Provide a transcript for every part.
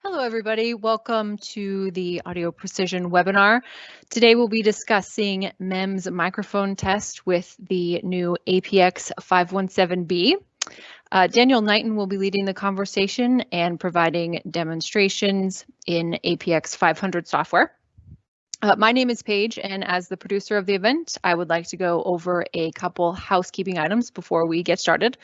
Hello, everybody. Welcome to the Audio Precision webinar. Today we'll be discussing MEMS microphone test with the new APx517B. Daniel Knighten will be leading the conversation and providing demonstrations in APX 500 software. My name is Paige, and as the producer of the event, I would like to go over a couple housekeeping items before we get started.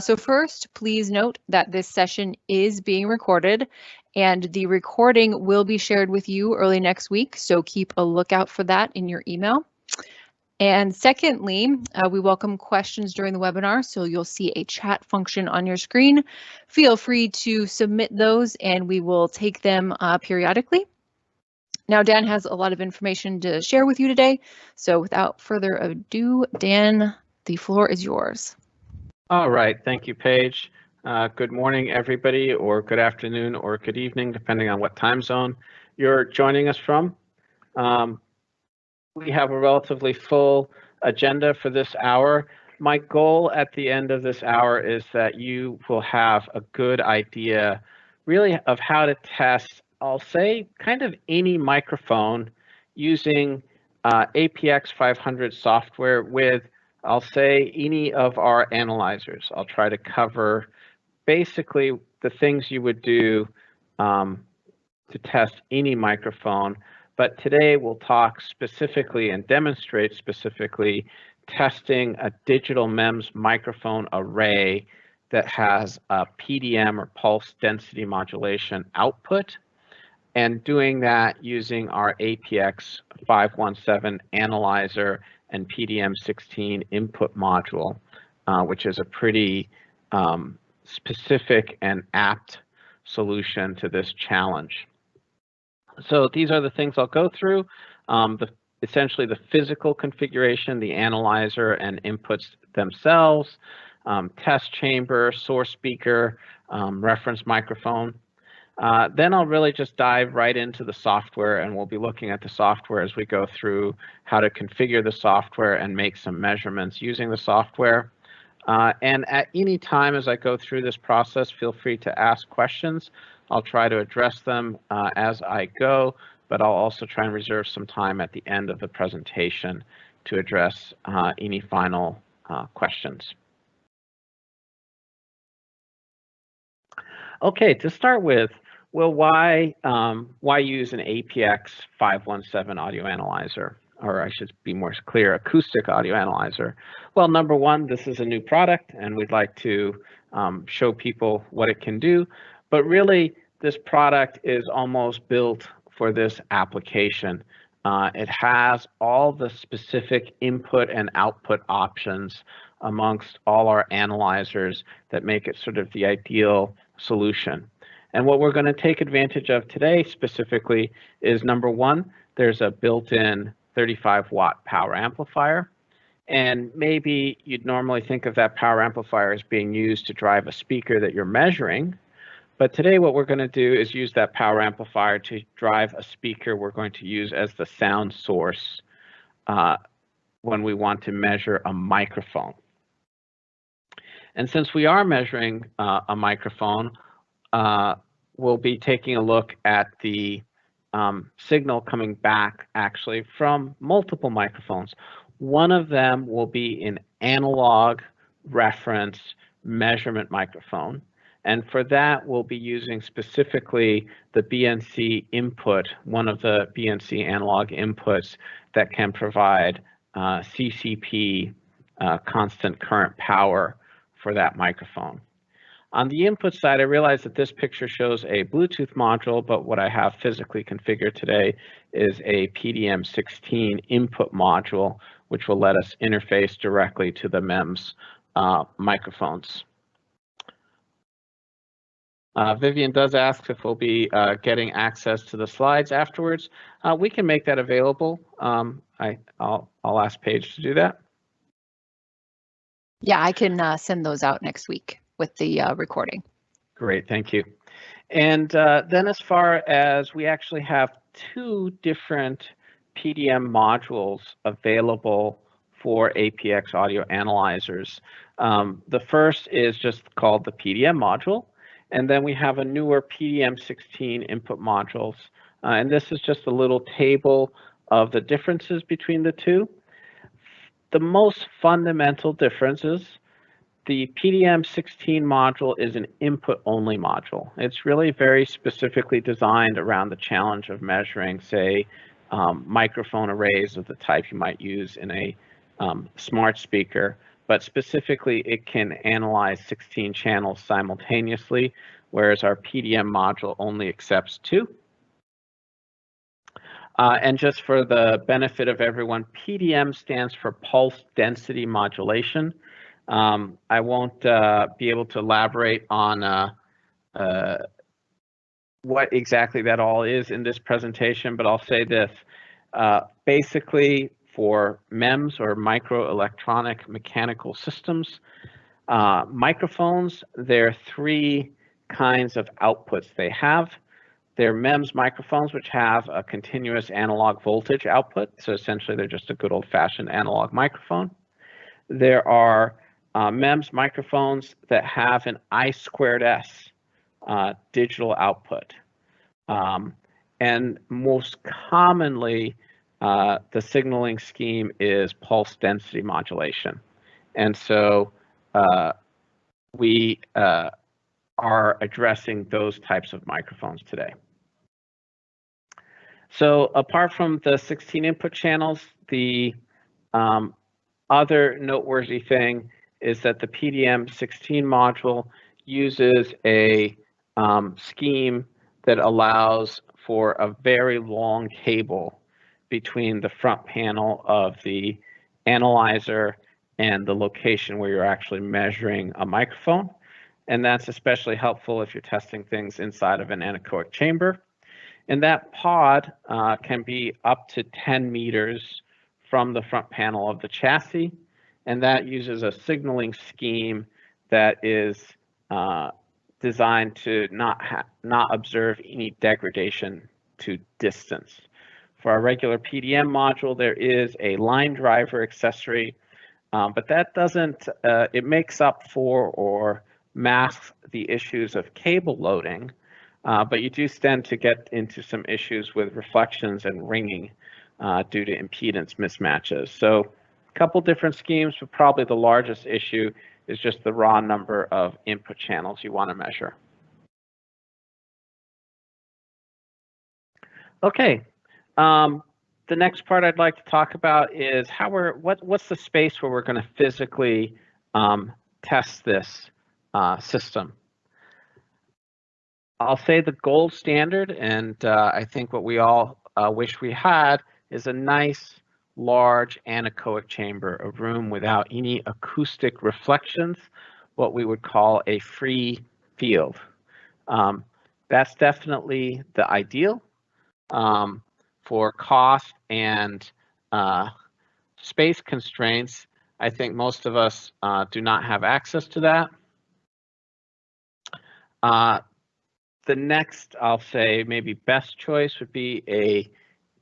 So first, please note that this session is being recorded, and the recording will be shared with you early next week, so keep a lookout for that in your email. And secondly, we welcome questions during the webinar, so you'll see a chat function on your screen. Feel free to submit those, and we will take them periodically. Now, Dan has a lot of information to share with you today, so without further ado, Dan, the floor is yours. All right, thank you, Paige. Good morning, everybody, or good afternoon, or good evening, depending on what time zone you're joining us from. We have a relatively full agenda for this hour. My goal at the end of this hour is that you will have a good idea, really, of how to test, I'll say, kind of any microphone using APX 500 software with, I'll say, any of our analyzers. I'll try to cover basically the things you would do to test any microphone. But today we'll talk specifically and demonstrate specifically testing a digital MEMS microphone array that has a PDM or pulse density modulation output, and doing that using our APX517 analyzer and PDM-16 input module, which is a pretty specific and apt solution to this challenge. So these are the things I'll go through. Essentially the physical configuration, the analyzer and inputs themselves, test chamber, source speaker, reference microphone. Then I'll really just dive right into the software, and we'll be looking at the software as we go through how to configure the software and make some measurements using the software. And at any time as I go through this process, feel free to ask questions. I'll try to address them as I go, but I'll also try and reserve some time at the end of the presentation to address any final questions. Okay, to start with, well, why use an APX517 audio analyzer? Or I should be more clear, acoustic audio analyzer. Well, number one, this is a new product, and we'd like to show people what it can do. But really, this product is almost built for this application. It has all the specific input and output options amongst all our analyzers that make it sort of the ideal solution. And what we're going to take advantage of today specifically is, number one, there's a built-in 35-watt power amplifier. And maybe you'd normally think of that power amplifier as being used to drive a speaker that you're measuring. But today what we're going to do is use that power amplifier to drive a speaker we're going to use as the sound source when we want to measure a microphone. And since we are measuring a microphone, we'll be taking a look at the signal coming back actually from multiple microphones. One of them will be an analog reference measurement microphone. And for that, we'll be using specifically the BNC input, one of the BNC analog inputs that can provide CCP, constant current power, for that microphone. On the input side, I realize that this picture shows a Bluetooth module, but what I have physically configured today is a PDM-16 input module, which will let us interface directly to the MEMS microphones. Vivian does ask if we'll be getting access to the slides afterwards. We can make that available. I'll ask Paige to do that. Yeah, I can send those out next week with the recording. Great, thank you. And then as far as we actually have two different PDM modules available for APX audio analyzers. The first is just called the PDM module, And then we have a newer PDM-16 input modules. And this is just a little table of the differences between the two. The most fundamental differences, the PDM-16 module is an input-only module. It's really very specifically designed around the challenge of measuring, say, microphone arrays of the type you might use in a smart speaker, but specifically it can analyze 16 channels simultaneously, whereas our PDM module only accepts 2. And just for the benefit of everyone, PDM stands for pulse density modulation. I won't be able to elaborate on what exactly that all is in this presentation, but I'll say this. Basically, for MEMS or microelectronic mechanical systems, microphones, there are 3 kinds of outputs they have. They're MEMS microphones, which have a continuous analog voltage output. So essentially, they're just a good old-fashioned analog microphone. There are MEMS microphones that have an I²S digital output. And most commonly, the signaling scheme is pulse density modulation. And so we are addressing those types of microphones today. So apart from the 16 input channels, the other noteworthy thing is that the PDM-16 module uses a scheme that allows for a very long cable between the front panel of the analyzer and the location where you're actually measuring a microphone. And that's especially helpful if you're testing things inside of an anechoic chamber. And that pod can be up to 10 meters from the front panel of the chassis. And that uses a signaling scheme that is designed to not observe any degradation to distance. For our regular PDM module, there is a line driver accessory, but that doesn't, it makes up for or masks the issues of cable loading, but you do tend to get into some issues with reflections and ringing due to impedance mismatches. So a couple different schemes, but probably the largest issue is just the raw number of input channels you want to measure. Okay, the next part I'd like to talk about is how what's the space where we're going to physically test this system. I'll say the gold standard, and I think what we all wish we had, is a nice, large anechoic chamber, a room without any acoustic reflections, what we would call a free field. That's definitely the ideal. For cost and space constraints, I think most of us do not have access to that. The next, I'll say, maybe best choice would be a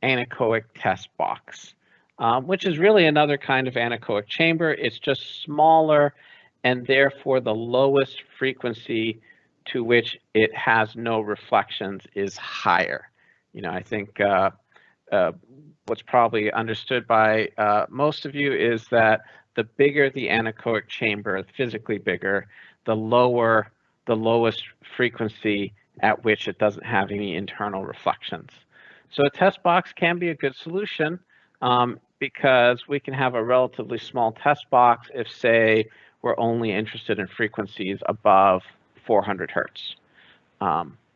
anechoic test box, which is really another kind of anechoic chamber. It's just smaller, and therefore the lowest frequency to which it has no reflections is higher. You know, I think what's probably understood by most of you is that the bigger the anechoic chamber, physically bigger, the lower the lowest frequency at which it doesn't have any internal reflections. So a test box can be a good solution because we can have a relatively small test box if, say, we're only interested in frequencies above 400 hertz.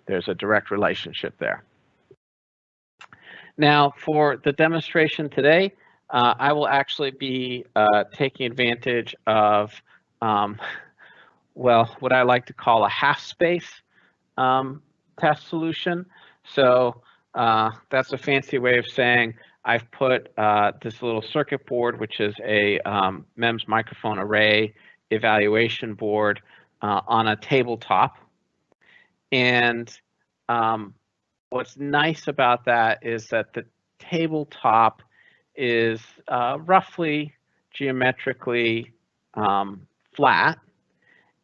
There's a direct relationship there. Now, for the demonstration today, I will actually be taking advantage of, well, what I like to call a half space test solution. So that's a fancy way of saying I've put this little circuit board, which is a MEMS microphone array evaluation board on a tabletop. And what's nice about that is that the tabletop is roughly geometrically flat,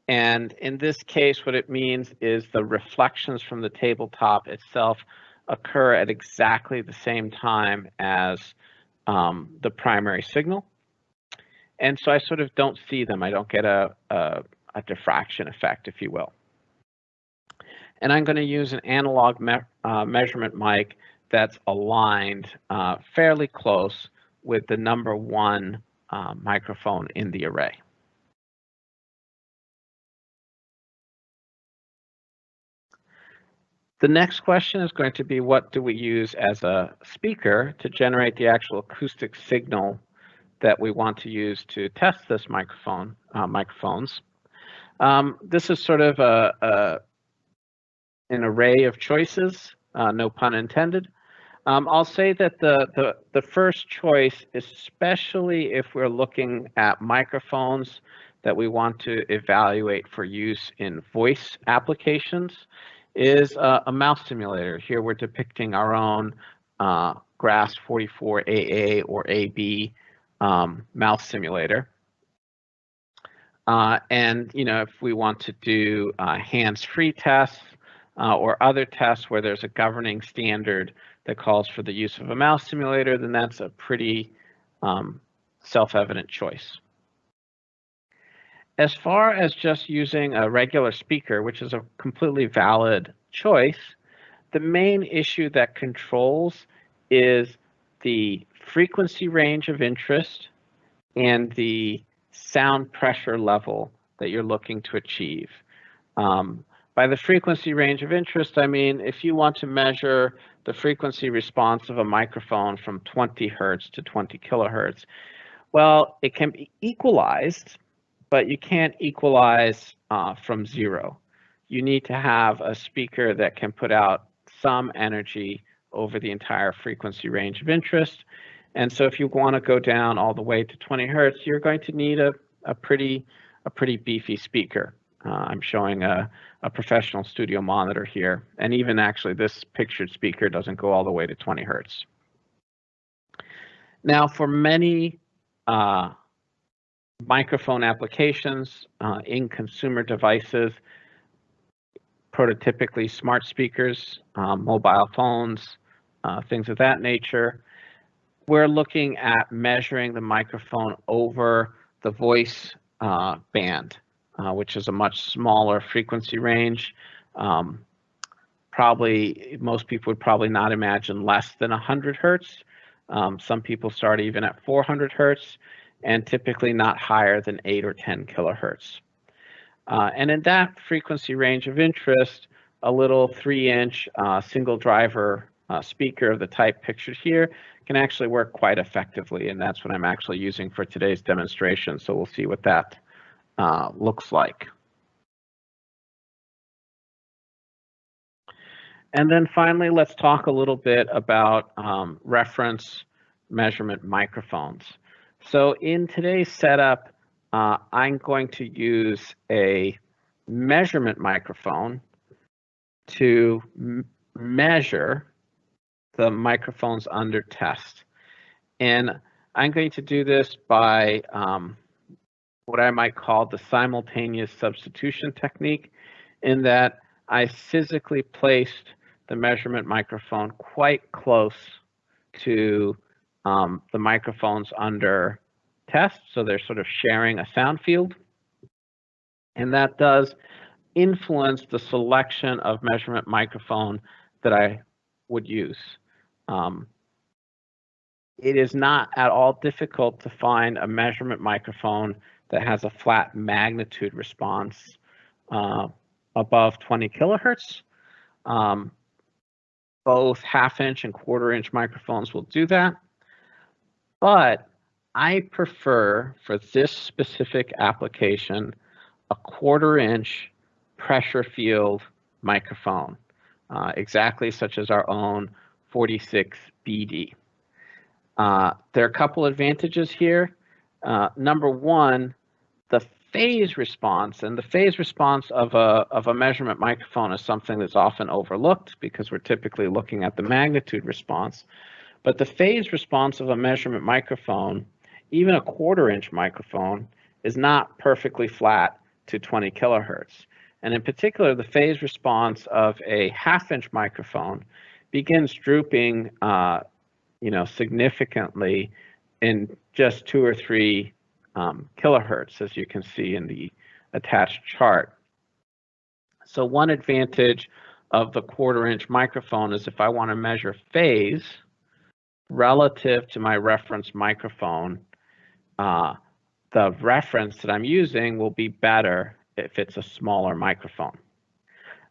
And in this case, what it means is the reflections from the tabletop itself occur at exactly the same time as the primary signal. And so I sort of don't see them. I don't get a diffraction effect, if you will. And I'm going to use an analog measurement mic that's aligned fairly close with the number 1 microphone in the array. The next question is going to be, what do we use as a speaker to generate the actual acoustic signal that we want to use to test this microphones? This is sort of an array of choices, no pun intended. I'll say that the first choice, especially if we're looking at microphones that we want to evaluate for use in voice applications, is a mouse simulator. Here we're depicting our own GRASS 44AA or AB mouse simulator. And if we want to do hands-free tests or other tests where there's a governing standard that calls for the use of a mouse simulator, then that's a pretty self-evident choice. As far as just using a regular speaker, which is a completely valid choice, the main issue that controls is the frequency range of interest and the sound pressure level that you're looking to achieve. By the frequency range of interest, I mean if you want to measure the frequency response of a microphone from 20 hertz to 20 kilohertz, well, it can be equalized, but you can't equalize from 0. You need to have a speaker that can put out some energy over the entire frequency range of interest. And so if you want to go down all the way to 20 hertz, you're going to need a pretty beefy speaker. I'm showing a professional studio monitor here, and even actually this pictured speaker doesn't go all the way to 20 hertz. Now, for many microphone applications in consumer devices, prototypically smart speakers, mobile phones, things of that nature, we're looking at measuring the microphone over the voice band, which is a much smaller frequency range. Probably most people would probably not imagine less than 100 hertz. Some people start even at 400 hertz, and typically not higher than 8 or 10 kilohertz. And in that frequency range of interest, a little 3-inch single driver speaker of the type pictured here can actually work quite effectively, and that's what I'm actually using for today's demonstration. So we'll see what that looks like. And then finally, let's talk a little bit about reference measurement microphones. So in today's setup, I'm going to use a measurement microphone to measure the microphones under test. And I'm going to do this by what I might call the simultaneous substitution technique, in that I physically placed the measurement microphone quite close to the microphones under test, so they're sort of sharing a sound field, and that does influence the selection of measurement microphone that I would use. It is not at all difficult to find a measurement microphone that has a flat magnitude response above 20 kilohertz. Both half-inch and quarter-inch microphones will do that, but I prefer, for this specific application, a quarter-inch pressure field microphone, exactly such as our own 46BD. There are a couple advantages here. Number one, the phase response, and the phase response of a measurement microphone is something that's often overlooked because we're typically looking at the magnitude response. But the phase response of a measurement microphone, even a quarter-inch microphone, is not perfectly flat to 20 kilohertz. And in particular, the phase response of a half-inch microphone begins drooping, significantly in just 2 or 3 kilohertz, as you can see in the attached chart. So one advantage of the 1/4-inch microphone is if I want to measure phase relative to my reference microphone, the reference that I'm using will be better if it's a smaller microphone.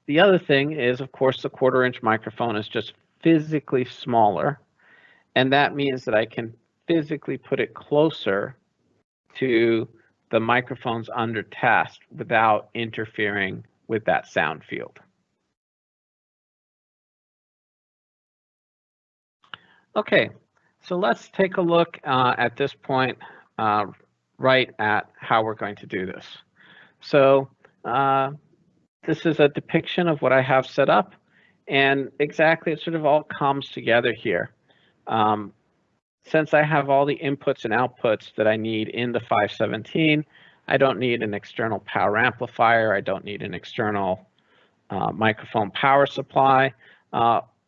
The other thing is, of course, the 1/4-inch microphone is just physically smaller, and that means that I can physically put it closer to the microphones under test without interfering with that sound field. Okay, so let's take a look at this point right at how we're going to do this. So this is a depiction of what I have set up, and exactly it sort of all comes together here. Since I have all the inputs and outputs that I need in the 517, I don't need an external power amplifier. I don't need an external microphone power supply.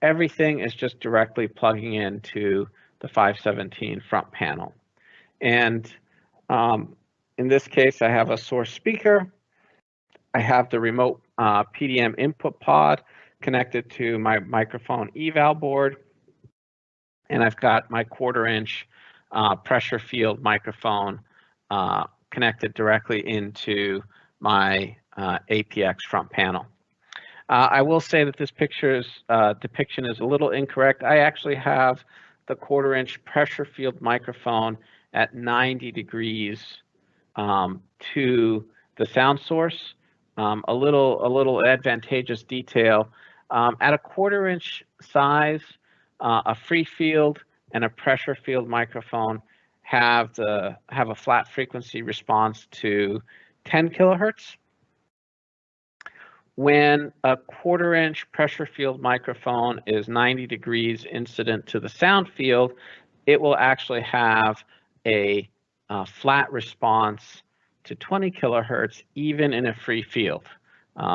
Everything is just directly plugging into the 517 front panel. And in this case, I have a source speaker. I have the remote PDM input pod connected to my microphone eval board. And I've got my 1/4-inch pressure field microphone connected directly into my APX front panel. I will say that this picture's depiction is a little incorrect. I actually have the 1/4-inch pressure field microphone at 90 degrees to the sound source. A little advantageous detail. At a 1/4-inch size, a free field and a pressure field microphone have a flat frequency response to 10 kilohertz. When a 1/4-inch pressure field microphone is 90 degrees incident to the sound field, it will actually have a flat response to 20 kilohertz even in a free field.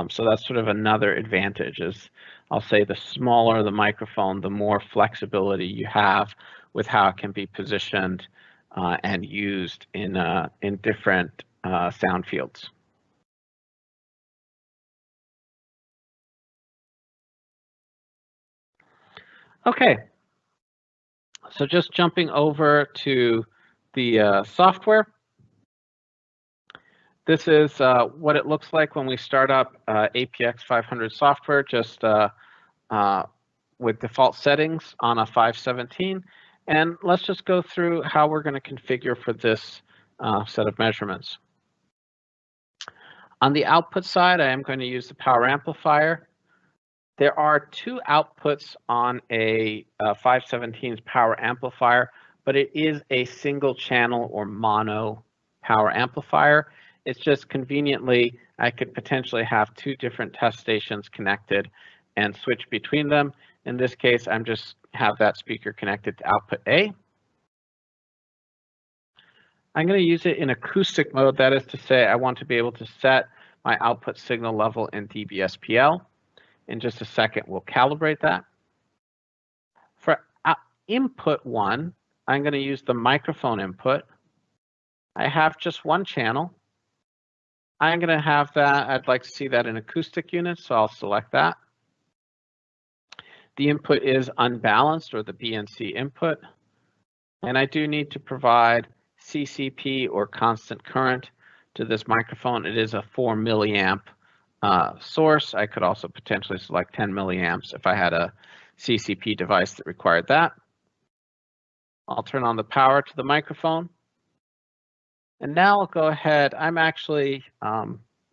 So that's sort of another advantage. Is I'll say the smaller the microphone, the more flexibility you have with how it can be positioned and used in different sound fields. Okay, so just jumping over to the software. This is what it looks like when we start up APX500 software, just with default settings on a 517. And let's just go through how we're going to configure for this set of measurements. On the output side, I am going to use the power amplifier. There are 2 outputs on a 517's power amplifier, but it is a single channel or mono power amplifier. It's just conveniently, I could potentially have 2 different test stations connected and switch between them. In this case, I'm just have that speaker connected to output A. I'm going to use it in acoustic mode. That is to say, I want to be able to set my output signal level in dBSPL. In just a second, we'll calibrate that. For input 1, I'm going to use the microphone input. I have just 1 channel. I'm going to have that. I'd like to see that in acoustic units, so I'll select that. The input is unbalanced, or the BNC input. And I do need to provide CCP or constant current to this microphone. It is a 4 milliamp source. I could also potentially select 10 milliamps if I had a CCP device that required that. I'll turn on the power to the microphone. And now I'll go ahead. I'm actually,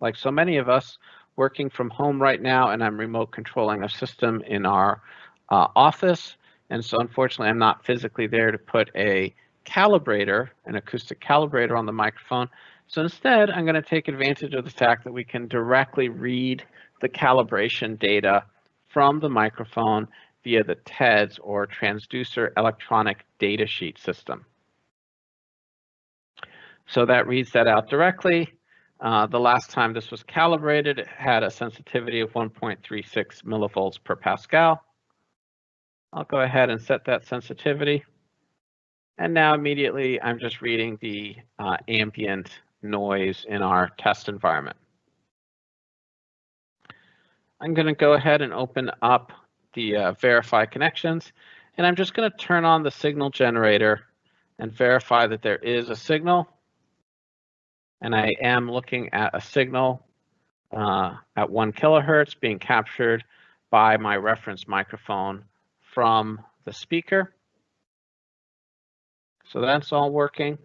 like so many of us, working from home right now, and I'm remote controlling a system in our office. And so unfortunately, I'm not physically there to put a calibrator, an acoustic calibrator on the microphone. So instead, I'm going to take advantage of the fact that we can directly read the calibration data from the microphone via the TEDS, or Transducer Electronic Data Sheet System. So that reads that out directly. The last time this was calibrated, it had a sensitivity of 1.36 millivolts per Pascal. I'll go ahead and set that sensitivity. And now immediately I'm just reading the ambient noise in our test environment. I'm going to go ahead and open up the verify connections, and I'm just going to turn on the signal generator and verify that there is a signal. And I am looking at a signal at 1 kilohertz being captured by my reference microphone from the speaker. So that's all working.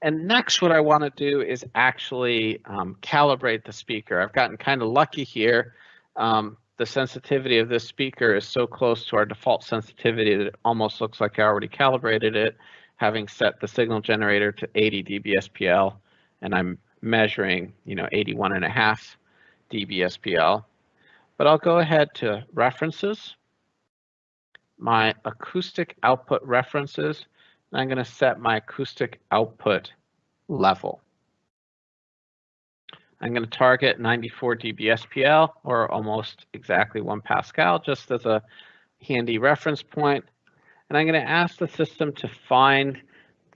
And next, what I want to do is actually calibrate the speaker. I've gotten kind of lucky here. The sensitivity of this speaker is so close to our default sensitivity that it almost looks like I already calibrated it, having set the signal generator to 80 dBSPL, and I'm measuring, 81.5 dBSPL. But I'll go ahead to References, my acoustic output references, and I'm going to set my acoustic output level. I'm going to target 94 dBSPL, or almost exactly 1 Pascal, just as a handy reference point. And I'm going to ask the system to find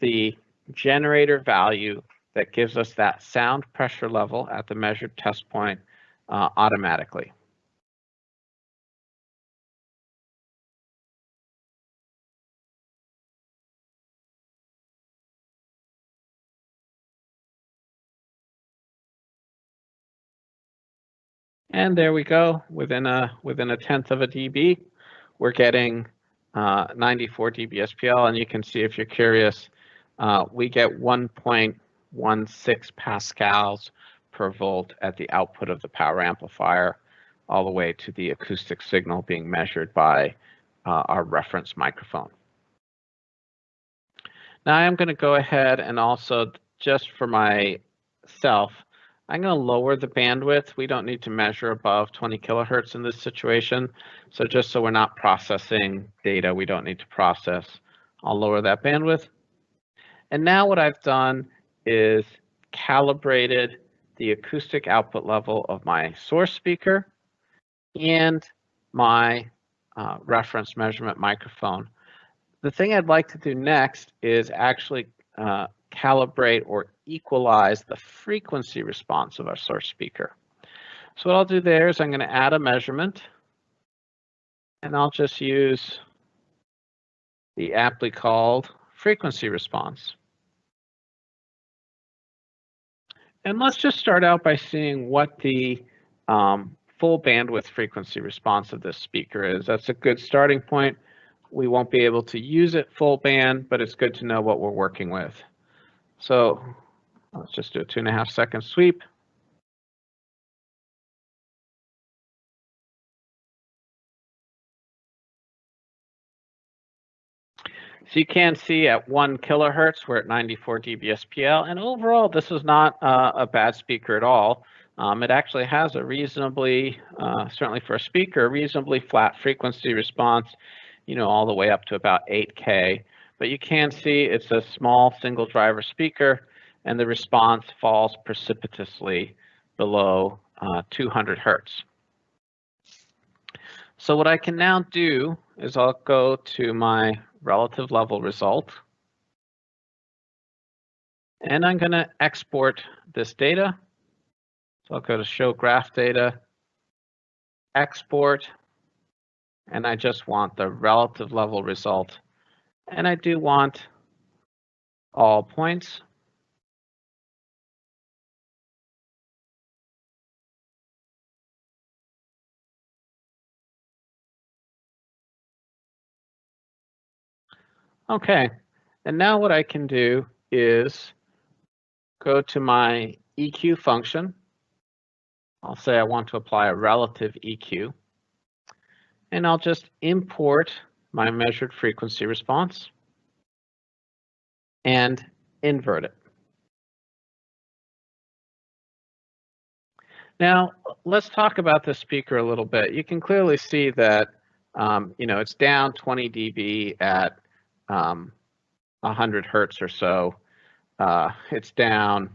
the generator value that gives us that sound pressure level at the measured test point automatically. And there we go. Within a tenth of a dB, we're getting 94 dBSPL, and you can see, if you're curious, we get 1.16 pascals per volt at the output of the power amplifier, all the way to the acoustic signal being measured by our reference microphone. Now I'm going to go ahead and also, just for myself, I'm going to lower the bandwidth. We don't need to measure above 20 kilohertz in this situation. So just so we're not processing data we don't need to process, I'll lower that bandwidth. And now what I've done is calibrated the acoustic output level of my source speaker and my reference measurement microphone. The thing I'd like to do next is actually calibrate or equalize the frequency response of our source speaker. So what I'll do there is I'm going to add a measurement, and I'll just use the aptly called frequency response. And let's just start out by seeing what the full bandwidth frequency response of this speaker is. That's a good starting point. We won't be able to use it full band, but it's good to know what we're working with. So let's just do a 2.5 second sweep. So you can see at 1 kilohertz, we're at 94 dBSPL, and overall, this is not a bad speaker at all. It actually has a reasonably, certainly for a speaker, a reasonably flat frequency response, all the way up to about 8K. But you can see it's a small single driver speaker, and the response falls precipitously below 200 hertz. So what I can now do is I'll go to my relative level result, and I'm going to export this data. So I'll go to Show Graph Data, Export, and I just want the relative level result. And I do want all points. Okay, and now what I can do is go to my EQ function. I'll say I want to apply a relative EQ, and I'll just import my measured frequency response and invert it. Now, let's talk about the speaker a little bit. You can clearly see that it's down 20 dB at 100 hertz or so. It's down,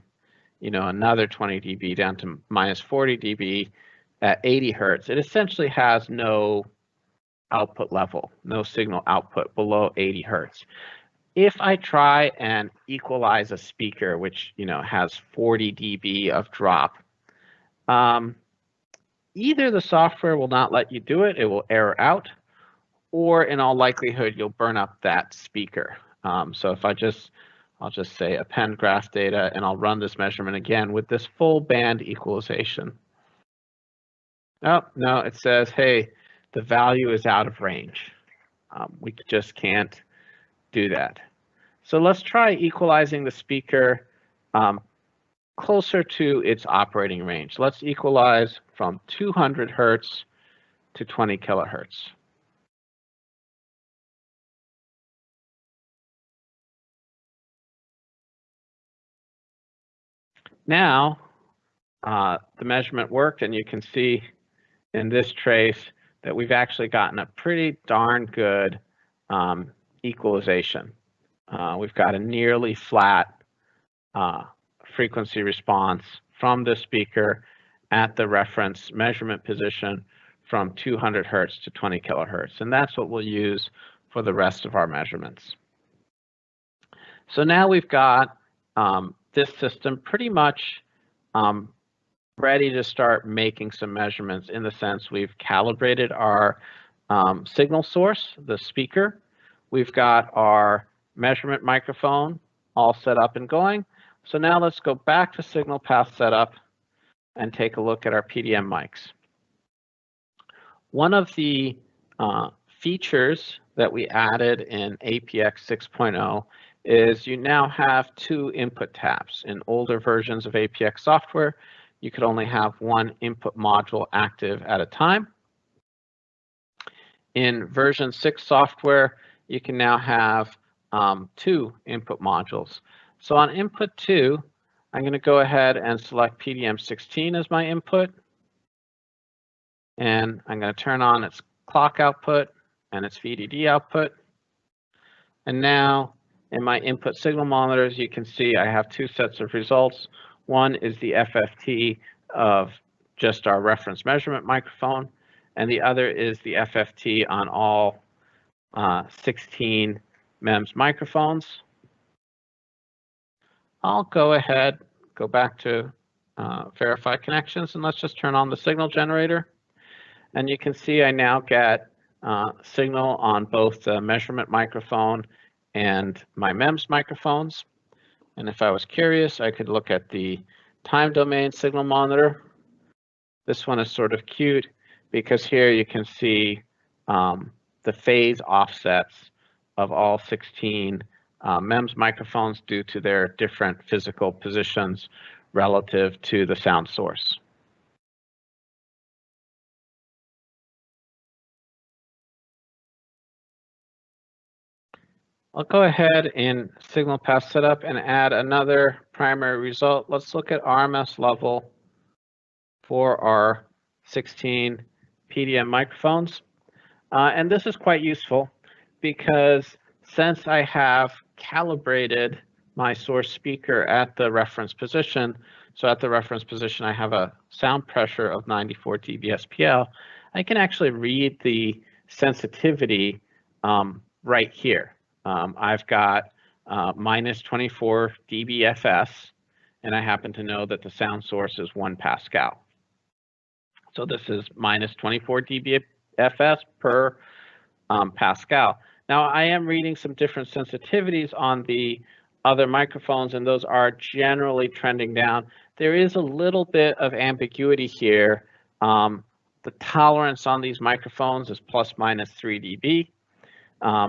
another 20 dB down to minus 40 dB at 80 hertz, it essentially has no output level, no signal output below 80 hertz. If I try and equalize a speaker, which has 40 dB of drop, either the software will not let you do it, it will error out, or in all likelihood you'll burn up that speaker. So if I'll just say append graph data, and I'll run this measurement again with this full band equalization. Oh, no, it says, hey, the value is out of range. We just can't do that. So let's try equalizing the speaker closer to its operating range. Let's equalize from 200 hertz to 20 kilohertz. Now, the measurement worked, and you can see in this trace that we've actually gotten a pretty darn good equalization. We've got a nearly flat frequency response from the speaker at the reference measurement position from 200 hertz to 20 kilohertz, and that's what we'll use for the rest of our measurements. So now we've got this system pretty much ready to start making some measurements, in the sense we've calibrated our signal source, the speaker. We've got our measurement microphone all set up and going. So now let's go back to signal path setup and take a look at our PDM mics. One of the features that we added in APX 6.0 is you now have two input tabs. In older versions of APX software, you could only have one input module active at a time. In version 6 software, you can now have two input modules. So on input 2, I'm going to go ahead and select PDM16 as my input. And I'm going to turn on its clock output and its VDD output. And now in my input signal monitors, you can see I have two sets of results. One is the FFT of just our reference measurement microphone, and the other is the FFT on all 16 MEMS microphones. I'll go ahead, go back to verify connections, and let's just turn on the signal generator. And you can see I now get signal on both the measurement microphone and my MEMS microphones. And if I was curious, I could look at the time domain signal monitor. This one is sort of cute because here you can see the phase offsets of all 16 MEMS microphones due to their different physical positions relative to the sound source. I'll go ahead in signal path setup and add another primary result. Let's look at RMS level for our 16 PDM microphones. And this is quite useful because since I have calibrated my source speaker at the reference position, so at the reference position I have a sound pressure of 94 dB/SPL, I can actually read the sensitivity right here. I've got minus 24 dBFS, and I happen to know that the sound source is 1 Pascal. So this is minus 24 dBFS per Pascal. Now I am reading some different sensitivities on the other microphones, and those are generally trending down. There is a little bit of ambiguity here. The tolerance on these microphones is plus minus 3 dB.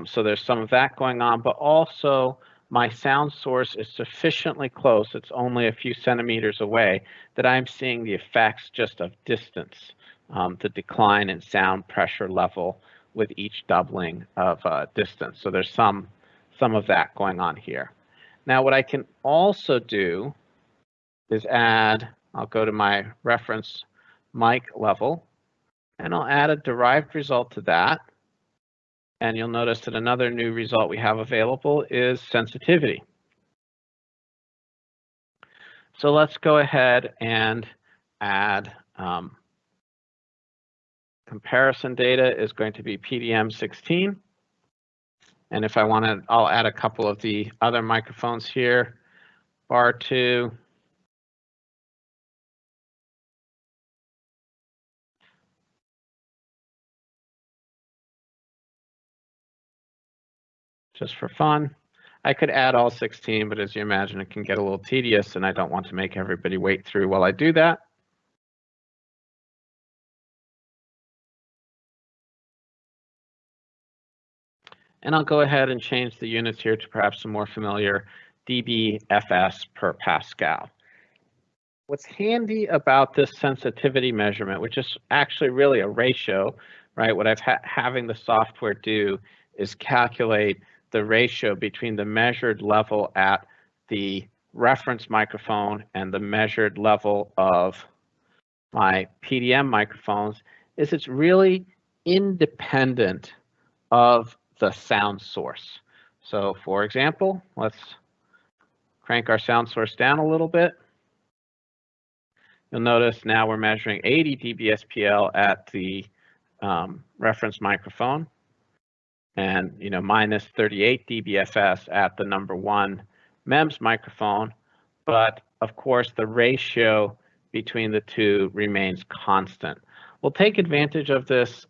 So there's some of that going on, but also my sound source is sufficiently close, it's only a few centimeters away, that I'm seeing the effects just of distance, the decline in sound pressure level with each doubling of distance. So there's some of that going on here. Now what I can also do is add, I'll go to my reference mic level, and I'll add a derived result to that. And you'll notice that another new result we have available is sensitivity. So let's go ahead and add comparison data is going to be PDM-16. And if I want to, I'll add a couple of the other microphones here. Bar 2. Just for fun. I could add all 16, but as you imagine, it can get a little tedious, and I don't want to make everybody wait through while I do that. And I'll go ahead and change the units here to perhaps some more familiar dBFS per Pascal. What's handy about this sensitivity measurement, which is actually really a ratio, right? What I've having the software do is calculate the ratio between the measured level at the reference microphone and the measured level of my PDM microphones, is it's really independent of the sound source. So for example, let's crank our sound source down a little bit. You'll notice now we're measuring 80 dBSPL at the reference microphone, and minus 38 dBFS at the number 1 MEMS microphone. But of course, the ratio between the two remains constant. We'll take advantage of this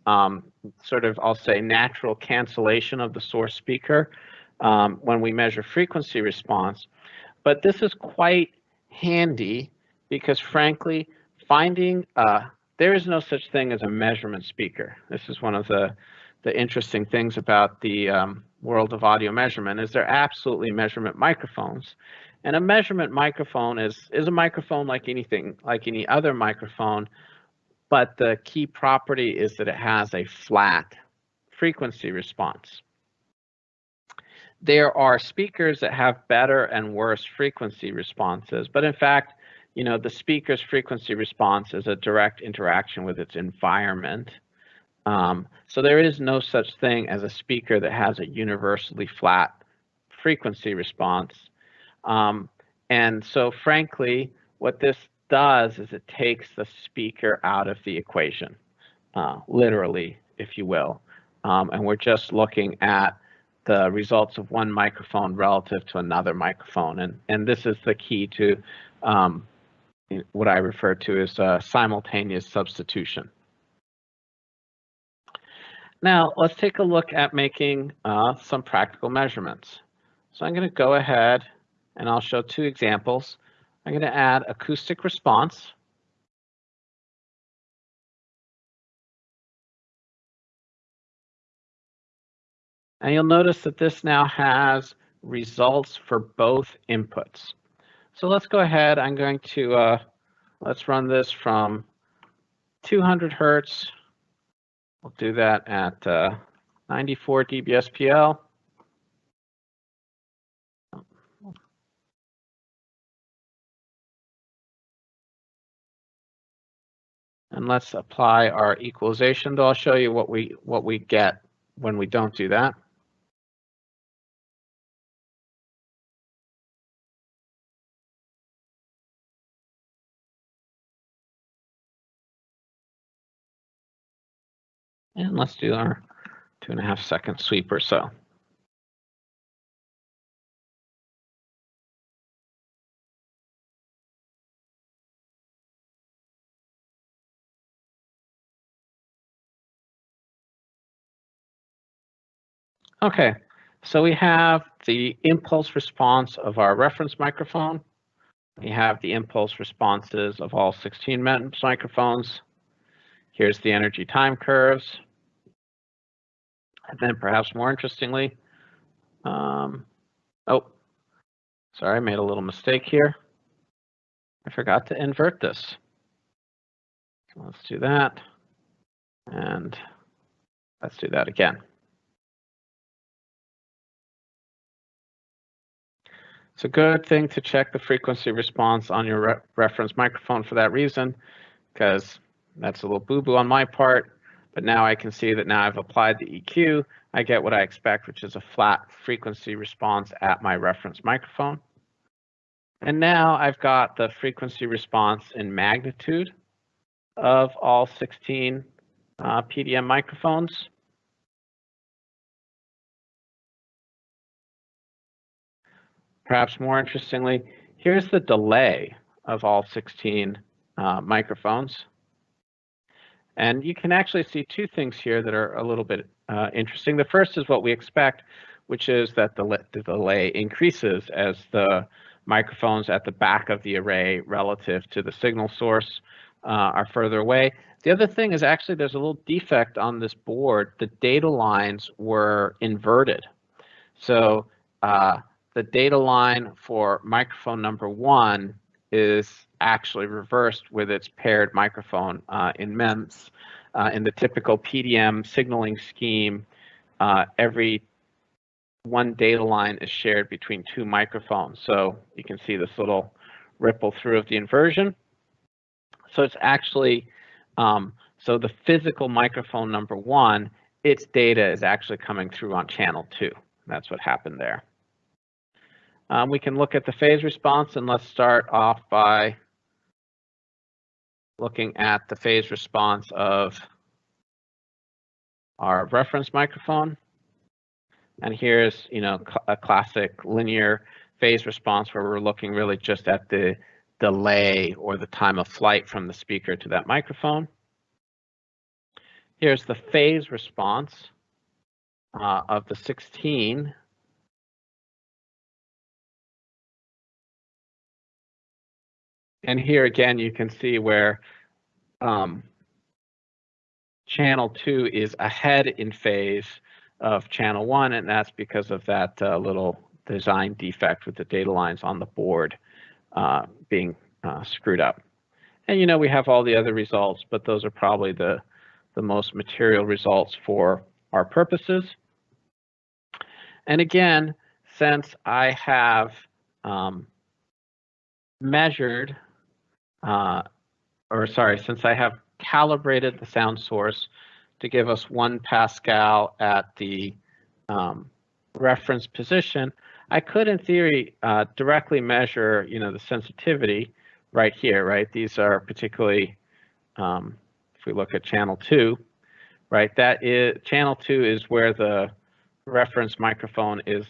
sort of, I'll say, natural cancellation of the source speaker when we measure frequency response. But this is quite handy because, frankly, finding there is no such thing as a measurement speaker. This is one of the interesting things about the world of audio measurement, is they're absolutely measurement microphones. And a measurement microphone is a microphone like anything, like any other microphone, but the key property is that it has a flat frequency response. There are speakers that have better and worse frequency responses, but in fact, the speaker's frequency response is a direct interaction with its environment. So there is no such thing as a speaker that has a universally flat frequency response. And so frankly, what this does is it takes the speaker out of the equation, literally, if you will. And we're just looking at the results of one microphone relative to another microphone. And this is the key to what I refer to as simultaneous substitution. Now, let's take a look at making some practical measurements. So I'm going to go ahead and I'll show 2 examples. I'm going to add acoustic response. And you'll notice that this now has results for both inputs. So let's go ahead. I'm going to, let's run this from 200 Hertz. We'll do that at 94 dBSPL. And let's apply our equalization, though I'll show you what we get when we don't do that. And let's do our 2.5 second sweep or so. Okay, so we have the impulse response of our reference microphone. We have the impulse responses of all 16 MEMS microphones. Here's the energy time curves. And then perhaps more interestingly, oh, sorry, I made a little mistake here. I forgot to invert this. So let's do that. And let's do that again. It's a good thing to check the frequency response on your reference microphone for that reason, because that's a little boo-boo on my part. But now I can see that now I've applied the EQ, I get what I expect, which is a flat frequency response at my reference microphone. And now I've got the frequency response in magnitude of all 16 PDM microphones. Perhaps more interestingly, here's the delay of all 16 microphones. And you can actually see two things here that are a little bit interesting. The first is what we expect, which is that the delay increases as the microphones at the back of the array relative to the signal source are further away. The other thing is actually there's a little defect on this board. The data lines were inverted. So the data line for microphone number 1 is actually reversed with its paired microphone in MEMS. In the typical PDM signaling scheme, every one data line is shared between 2 microphones. So you can see this little ripple through of the inversion. So it's actually, so the physical microphone number 1, its data is actually coming through on channel 2. That's what happened there. We can look at the phase response, and let's start off by looking at the phase response of our reference microphone. And here's, a classic linear phase response where we're looking really just at the delay or the time of flight from the speaker to that microphone. Here's the phase response of the 16. And here again, you can see where channel 2 is ahead in phase of channel 1, and that's because of that little design defect with the data lines on the board being screwed up. And we have all the other results, but those are probably the most material results for our purposes. And again, since I have measured, since I have calibrated the sound source to give us 1 Pascal at the reference position, I could, in theory, directly measure, the sensitivity right here, right? These are particularly, if we look at channel 2, right? That is channel 2 is where the reference microphone is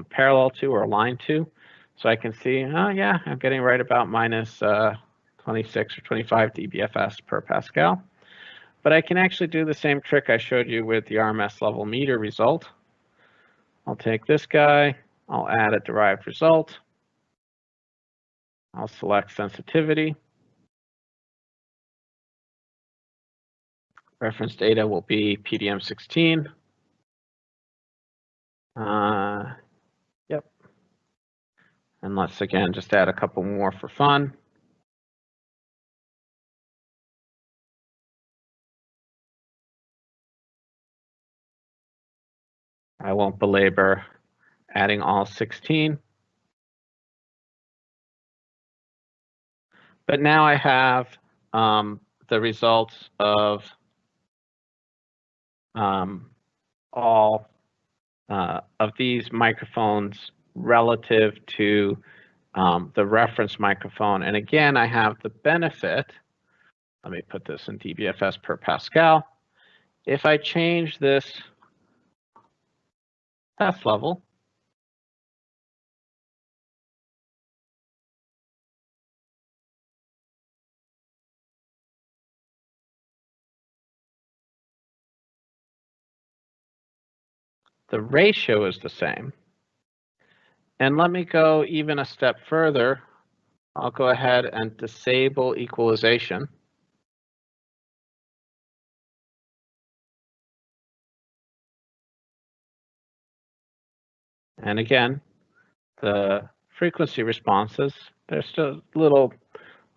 parallel to or aligned to. So I can see, oh yeah, I'm getting right about minus 26 or 25 dBFS per Pascal. But I can actually do the same trick I showed you with the Rms level meter result. I'll take this guy, I'll add a derived result. I'll select sensitivity. Reference data will be PDM-16. Yep. And let's again just add a couple more for fun. I won't belabor adding all 16. But now I have the results of all of these microphones relative to the reference microphone. And again, I have the benefit, let me put this in dBFS per Pascal. If I change this test level, the ratio is the same. And let me go even a step further. I'll go ahead and disable equalization. And again, the frequency responses, there's still little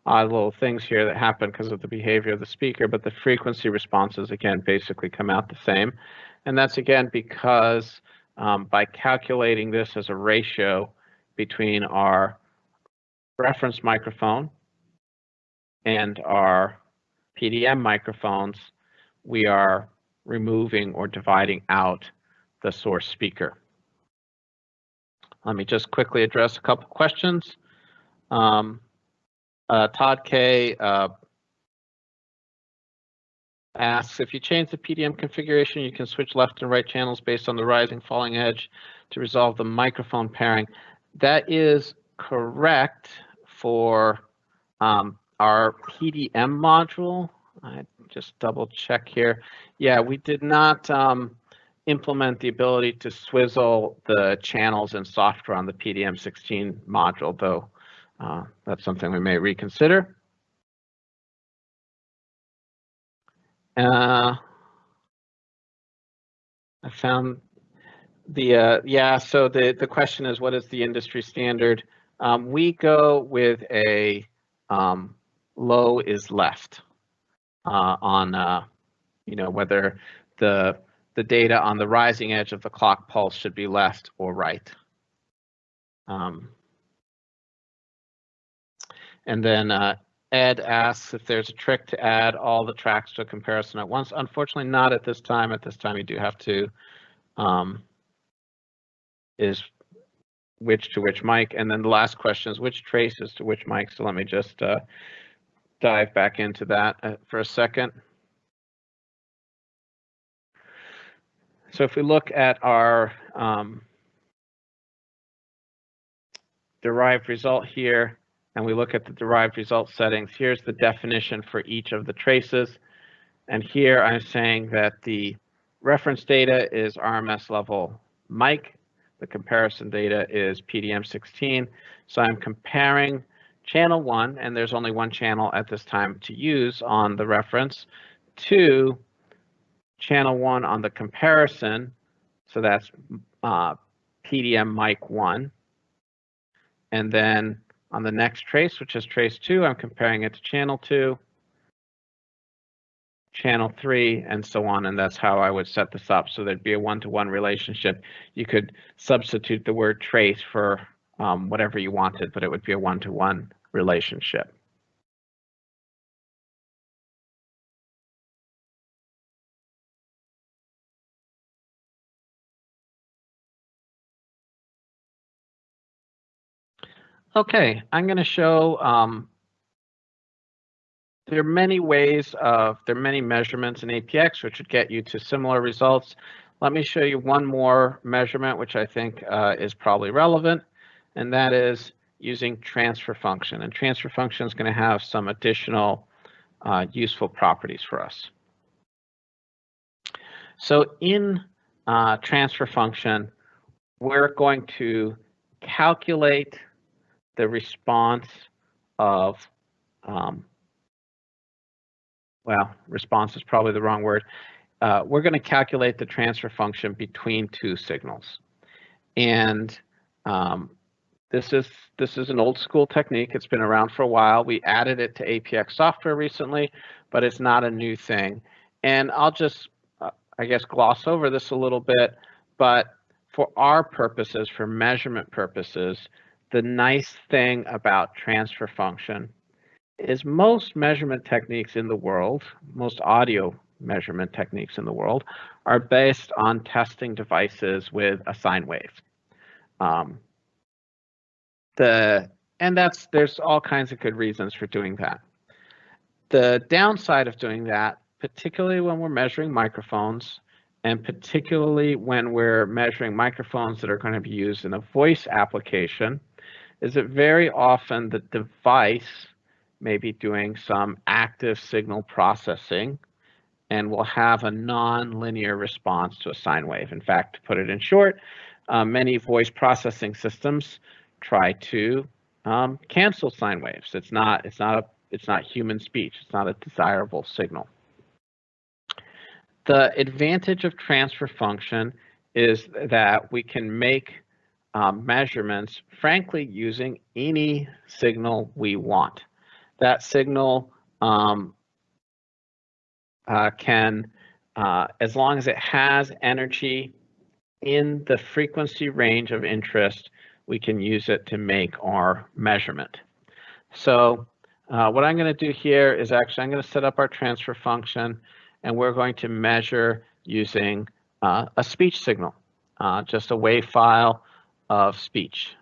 odd little things here that happen because of the behavior of the speaker, but the frequency responses, again, basically come out the same. And that's, again, because by calculating this as a ratio between our reference microphone and our PDM microphones, we are removing or dividing out the source speaker. Let me just quickly address a couple questions. Todd K. Asks, if you change the PDM configuration, you can switch left and right channels based on the rising falling edge to resolve the microphone pairing. That is correct for our PDM module. I just double check here. Yeah, we did not implement the ability to swizzle the channels and software on the PDM-16 module, though that's something we may reconsider. I found the, yeah, so the question is, what is the industry standard? We go with a low is left on, you know, whether the data on the rising edge of the clock pulse should be left or right. And then Ed asks if there's a trick to add all the tracks to a comparison at once. Unfortunately, not at this time. At this time, you do have to is which to which mic. And then the last question is which traces to which mic. So let me just dive back into that for a second. So if we look at our derived result here, and we look at the derived result settings, here's the definition for each of the traces. And here I'm saying that the reference data is RMS level mic. The comparison data is PDM-16. So I'm comparing channel 1, and there's only one channel at this time to use on the reference, to channel 1 on the comparison. So that's PDM mic 1. And then on the next trace, which is trace 2, I'm comparing it to channel 2, channel 3, and so on. And that's how I would set this up. So there'd be a one-to-one relationship. You could substitute the word trace for whatever you wanted, but it would be a one-to-one relationship. Okay, I'm going to show there are many ways of, there are many measurements in APX which would get you to similar results. Let me show you one more measurement which I think is probably relevant, and that is using transfer function. And transfer function is going to have some additional useful properties for us. So in transfer function, we're going to calculate the response of, well, response is probably the wrong word. We're going to calculate the transfer function between two signals. And this is an old school technique. It's been around for a while. We added it to APX software recently, but it's not a new thing. And I'll just, I guess, gloss over this a little bit. But for our purposes, for measurement purposes, the nice thing about transfer function is most measurement techniques in the world, most audio measurement techniques in the world, are based on testing devices with a sine wave. There's all kinds of good reasons for doing that. The downside of doing that, particularly when we're measuring microphones, and particularly when we're measuring microphones that are going to be used in a voice application, is that very often the device may be doing some active signal processing and will have a non-linear response to a sine wave. In fact, to put it in short, many voice processing systems try to cancel sine waves. It's not human speech. It's not a desirable signal. The advantage of transfer function is that we can make measurements, frankly, using any signal we want. That signal can, as long as it has energy in the frequency range of interest, we can use it to make our measurement. So what I'm going to do here is actually I'm going to set up our transfer function, and we're going to measure using a speech signal, just a wave file of speech.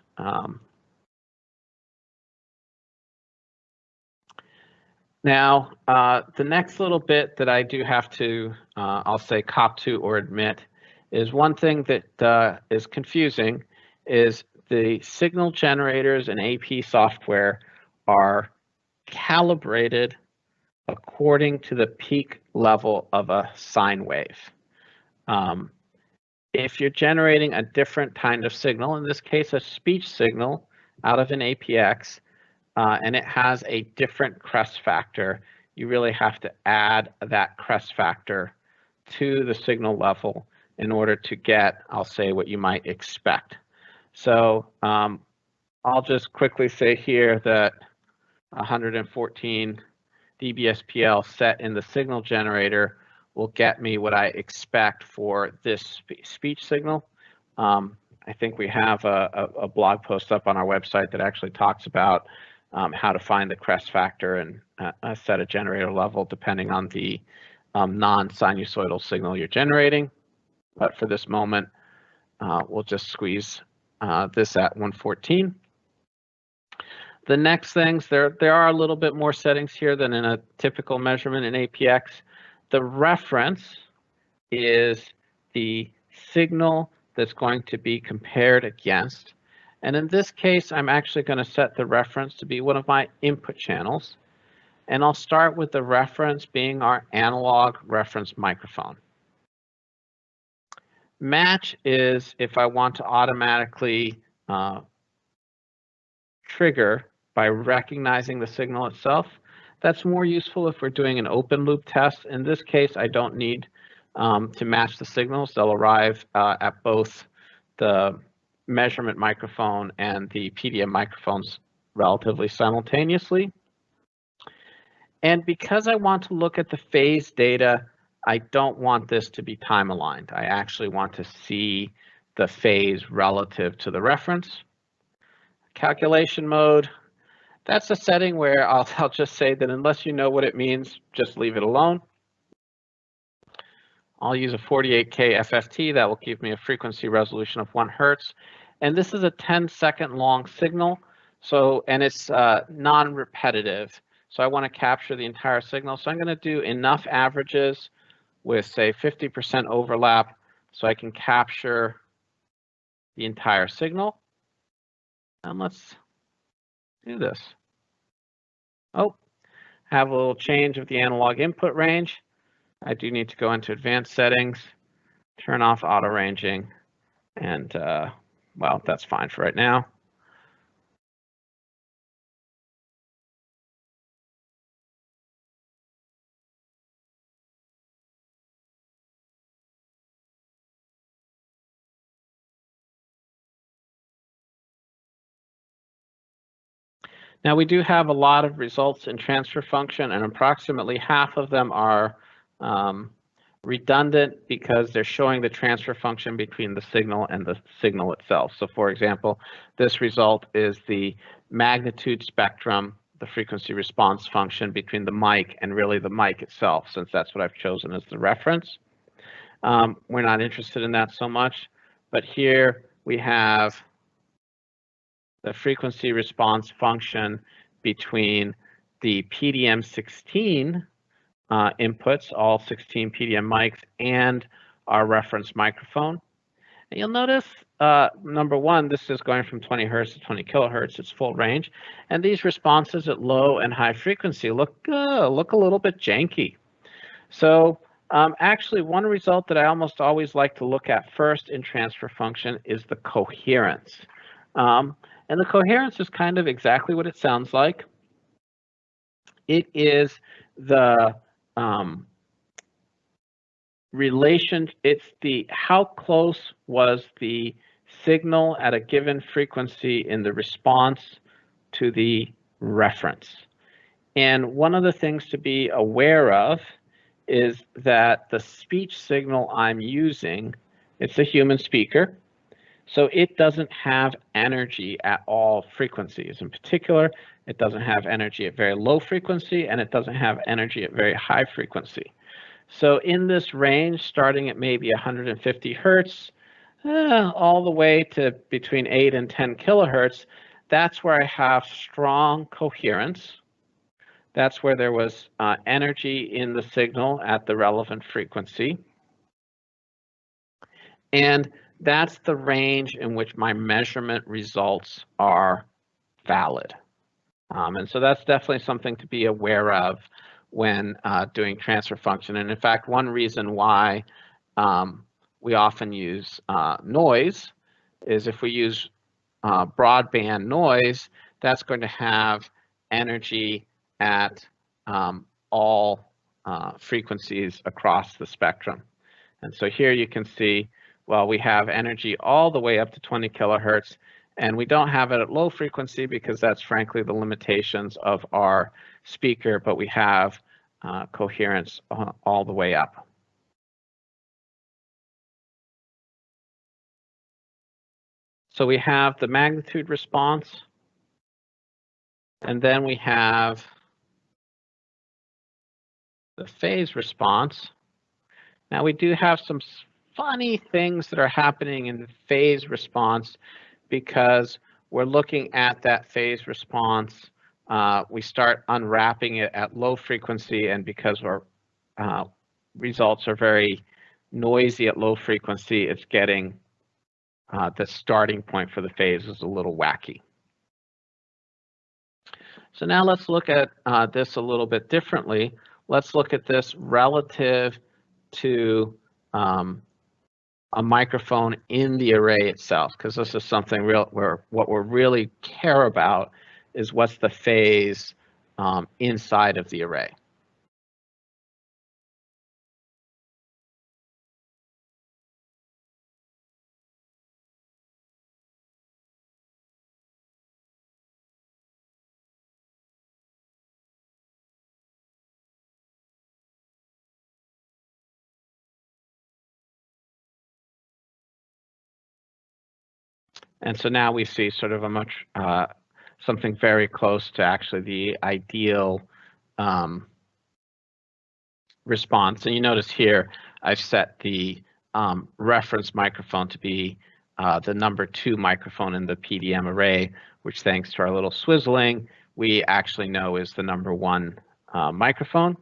Now, the next little bit that I do have to, I'll say cop to or admit, is one thing that is confusing is the signal generators and AP software are calibrated according to the peak level of a sine wave. If you're generating a different kind of signal, in this case a speech signal out of an APX, and it has a different crest factor, you really have to add that crest factor to the signal level in order to get, I'll say, what you might expect. So I'll just quickly say here that 114 dBSPL set in the signal generator will get me what I expect for this speech signal. I think we have a blog post up on our website that actually talks about how to find the crest factor and set a generator level depending on the non-sinusoidal signal you're generating. But for this moment, we'll just squeeze this at 114. The next things, there are a little bit more settings here than in a typical measurement in APX. The reference is the signal that's going to be compared against. And in this case, I'm actually going to set the reference to be one of my input channels. And I'll start with the reference being our analog reference microphone. Match is if I want to automatically trigger by recognizing the signal itself. That's more useful if we're doing an open loop test. In this case, I don't need to match the signals. They'll arrive at both the measurement microphone and the PDM microphones relatively simultaneously. And because I want to look at the phase data, I don't want this to be time aligned. I actually want to see the phase relative to the reference. Calculation mode, that's a setting where I'll just say that unless you know what it means, just leave it alone. I'll use a 48K FFT. That will give me a frequency resolution of 1 Hertz. And this is a 10-second long signal, and it's non-repetitive. So I want to capture the entire signal. So I'm going to do enough averages with, say, 50% overlap so I can capture the entire signal. And let's do this. Oh, have a little change of the analog input range. I do need to go into advanced settings, turn off auto ranging, and well, that's fine for right now. Now we do have a lot of results in transfer function, and approximately half of them are redundant because they're showing the transfer function between the signal and the signal itself. So for example, this result is the magnitude spectrum, the frequency response function between the mic and really the mic itself, since that's what I've chosen as the reference. We're not interested in that so much, but here we have the frequency response function between the PDM-16 inputs, all 16 PDM mics, and our reference microphone. And you'll notice, number one, this is going from 20 Hertz to 20 kilohertz. It's full range. And these responses at low and high frequency look a little bit janky. So actually, one result that I almost always like to look at first in transfer function is the coherence. And the coherence is kind of exactly what it sounds like. It is the relation, it's the how close was the signal at a given frequency in the response to the reference. And one of the things to be aware of is that the speech signal I'm using, it's a human speaker. So it doesn't have energy at all frequencies. In particular, it doesn't have energy at very low frequency, and it doesn't have energy at very high frequency. So in this range, starting at maybe 150 Hertz, all the way to between 8 and 10 kilohertz, that's where I have strong coherence. That's where there was energy in the signal at the relevant frequency. And that's the range in which my measurement results are valid. And so that's definitely something to be aware of when doing transfer function. And in fact, one reason why we often use noise is if we use broadband noise, that's going to have energy at all frequencies across the spectrum. And so here you can see, well, we have energy all the way up to 20 kilohertz, and we don't have it at low frequency because that's frankly the limitations of our speaker, but we have coherence all the way up. So we have the magnitude response, and then we have the phase response. Now we do have some funny things that are happening in the phase response because we're looking at that phase response. We start unwrapping it at low frequency, and because our results are very noisy at low frequency, it's getting the starting point for the phase is a little wacky. So now let's look at this a little bit differently. Let's look at this relative to a microphone in the array itself, because this is something real where what we really care about is what's the phase inside of the array. And so now we see sort of a much something very close to actually the ideal response. And you notice here I've set the reference microphone to be the number 2 microphone in the PDM array, which thanks to our little swizzling, we actually know is the number 1 microphone.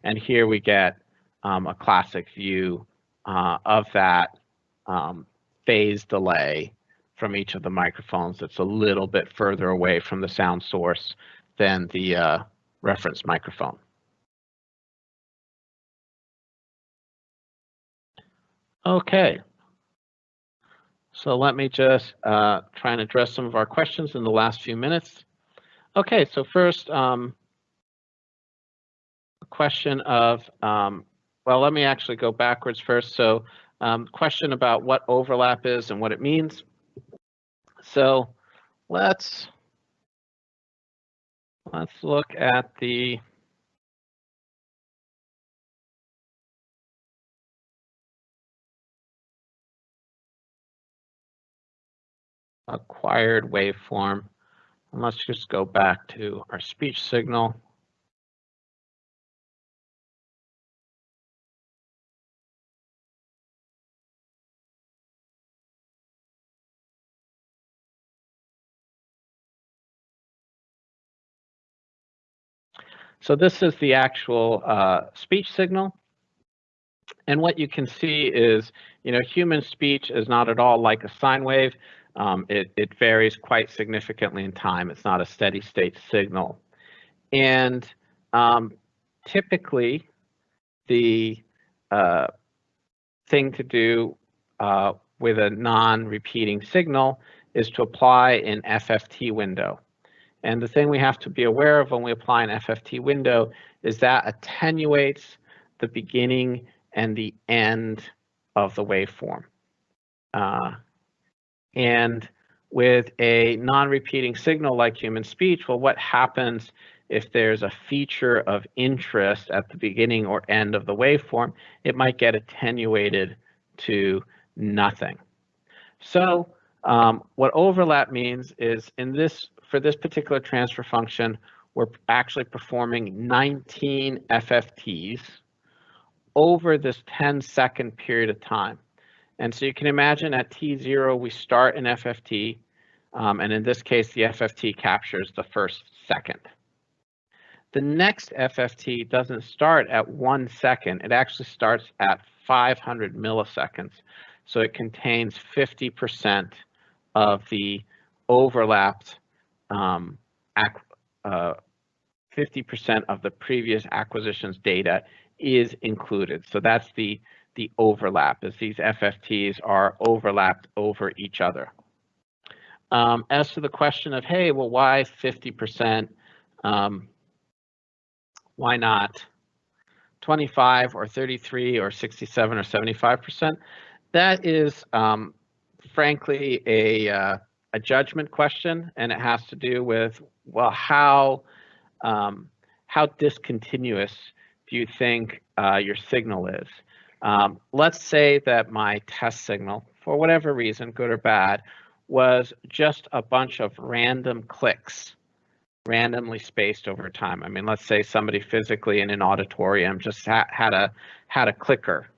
And here we get a classic view of that phase delay from each of the microphones that's a little bit further away from the sound source than the reference microphone. Okay, so let me just try and address some of our questions in the last few minutes. Okay, so first, a question of, well, let me actually go backwards first. So question about what overlap is and what it means. So let's look at the acquired waveform. And let's just go back to our speech signal. So this is the actual speech signal. And what you can see is, human speech is not at all like a sine wave. It varies quite significantly in time. It's not a steady state signal. And typically, the thing to do with a non-repeating signal is to apply an FFT window. And the thing we have to be aware of when we apply an FFT window is that attenuates the beginning and the end of the waveform. And with a non-repeating signal like human speech, well, what happens if there's a feature of interest at the beginning or end of the waveform? It might get attenuated to nothing. So what overlap means is for this particular transfer function, we're actually performing 19 FFTs over this 10-second period of time. And so you can imagine at T0, we start an FFT, and in this case, the FFT captures the first second. The next FFT doesn't start at 1 second. It actually starts at 500 milliseconds. So it contains 50% of the overlapped 50% of the previous acquisitions data is included. So that's the overlap, as these FFTs are overlapped over each other. As to the question of, hey, well, why 50%? Why not 25 or 33 or 67 or 75%? That is, frankly, a judgment question, and it has to do with, well, how discontinuous do you think your signal is? Let's say that my test signal, for whatever reason, good or bad, was just a bunch of random clicks, randomly spaced over time. I mean, let's say somebody physically in an auditorium just had a clicker.